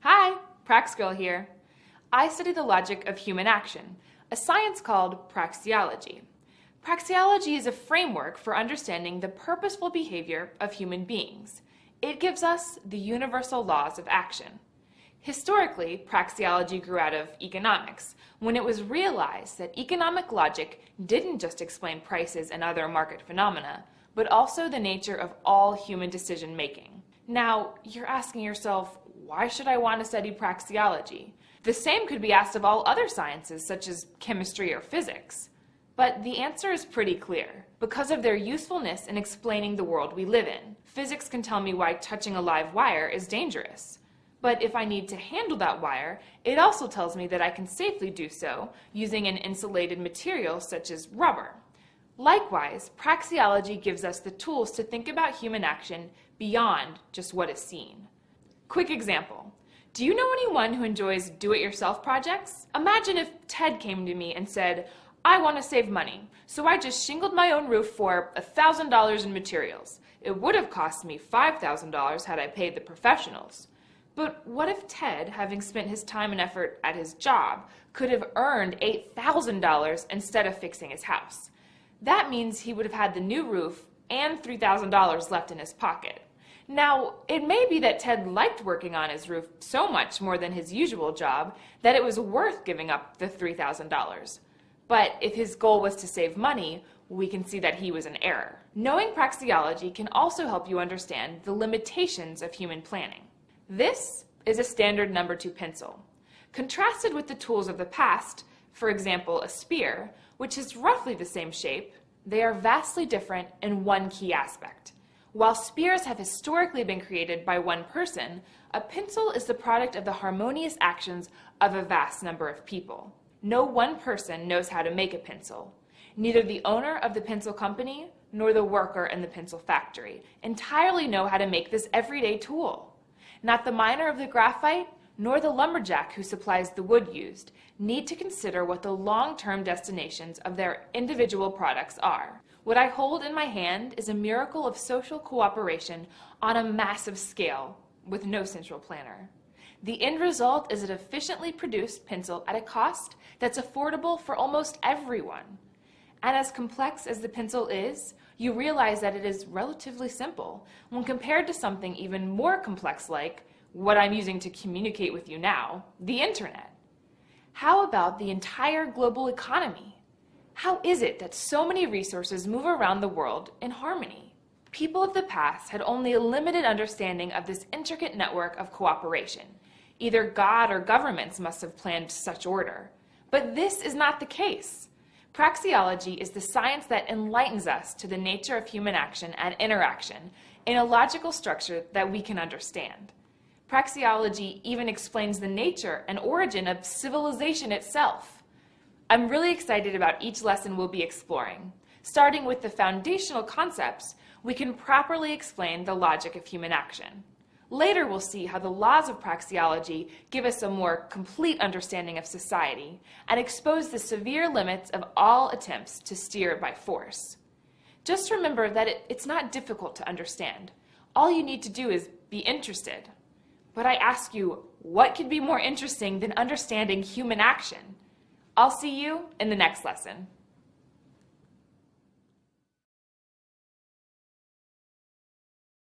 Hi, Praxeologia here. I study the logic of human action, a science called praxeology. Praxeology is a framework for understanding the purposeful behavior of human beings. It gives us the universal laws of action. Historically, praxeology grew out of economics, when it was realized that economic logic didn't just explain prices and other market phenomena, but also the nature of all human decision-making. Now, you're asking yourself, why should I want to study praxeology? The same could be asked of all other sciences, such as chemistry or physics. But the answer is pretty clear. Because of their usefulness in explaining the world we live in, physics can tell me why touching a live wire is dangerous. But if I need to handle that wire, it also tells me that I can safely do so using an insulated material such as rubber. Likewise, praxeology gives us the tools to think about human action beyond just what is seen. Quick example. Do you know anyone who enjoys do-it-yourself projects? Imagine if Ted came to me and said, I want to save money, so I just shingled my own roof for $1,000 in materials. It would have cost me $5,000 had I paid the professionals. But what if Ted, having spent his time and effort at his job, could have earned $8,000 instead of fixing his house? That means he would have had the new roof and $3,000 left in his pocket. Now, it may be that Ted liked working on his roof so much more than his usual job that it was worth giving up the $3,000. But if his goal was to save money, we can see that he was in error. Knowing praxeology can also help you understand the limitations of human planning. This is a standard number 2 pencil. Contrasted with the tools of the past, for example, a spear, which is roughly the same shape, they are vastly different in one key aspect. While spears have historically been created by one person, a pencil is the product of the harmonious actions of a vast number of people. No one person knows how to make a pencil. Neither the owner of the pencil company nor the worker in the pencil factory entirely know how to make this everyday tool. Not the miner of the graphite nor the lumberjack who supplies the wood used need to consider what the long-term destinations of their individual products are. What I hold in my hand is a miracle of social cooperation on a massive scale with no central planner. The end result is an efficiently produced pencil at a cost that's affordable for almost everyone. And as complex as the pencil is, you realize that it is relatively simple when compared to something even more complex like what I'm using to communicate with you now, the internet. How about the entire global economy? How is it that so many resources move around the world in harmony? People of the past had only a limited understanding of this intricate network of cooperation. Either God or governments must have planned such order. But this is not the case. Praxeology is the science that enlightens us to the nature of human action and interaction in a logical structure that we can understand. Praxeology even explains the nature and origin of civilization itself. I'm really excited about each lesson we'll be exploring. Starting with the foundational concepts, we can properly explain the logic of human action. Later, we'll see how the laws of praxeology give us a more complete understanding of society and expose the severe limits of all attempts to steer it by force. Just remember that it's not difficult to understand. All you need to do is be interested. But I ask you, what could be more interesting than understanding human action? I'll see you in the next lesson.